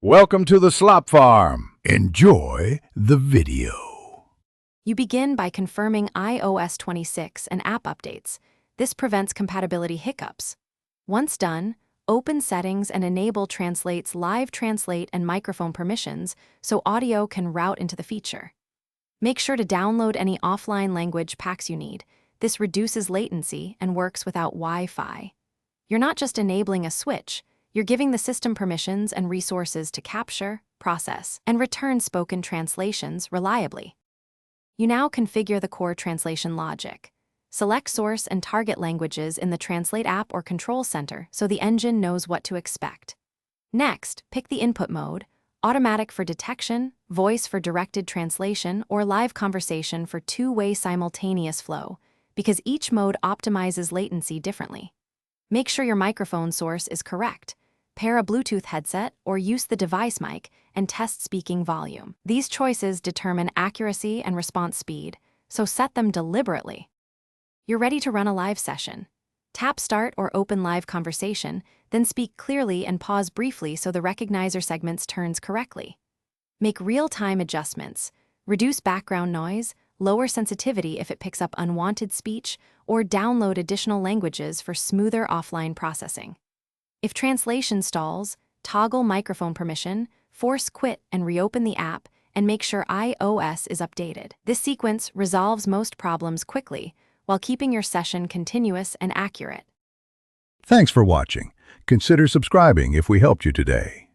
Welcome to the Slop Farm. Enjoy the video. You begin by confirming iOS 26 and app updates. This prevents compatibility hiccups. Once done, open Settings and enable Translate's live translate and microphone permissions so audio can route into the feature. Make sure to download any offline language packs you need. This reduces latency and works without Wi-Fi. You're not just enabling a switch, you're giving the system permissions and resources to capture, process, and return spoken translations reliably. You now configure the core translation logic. Select source and target languages in the Translate app or Control Center so the engine knows what to expect. Next, pick the input mode: automatic for detection, voice for directed translation, or live conversation for two-way simultaneous flow, because each mode optimizes latency differently. Make sure your microphone source is correct. Pair a Bluetooth headset or use the device mic and test speaking volume. These choices determine accuracy and response speed, so set them deliberately. You're ready to run a live session. Tap Start or Open Live Conversation, then speak clearly and pause briefly so the recognizer segments turns correctly. Make real-time adjustments. Reduce background noise, lower sensitivity if it picks up unwanted speech, or download additional languages for smoother offline processing. If translation stalls, toggle microphone permission, force quit and reopen the app, and make sure iOS is updated. This sequence resolves most problems quickly while keeping your session continuous and accurate. Thanks for watching. Consider subscribing if we helped you today.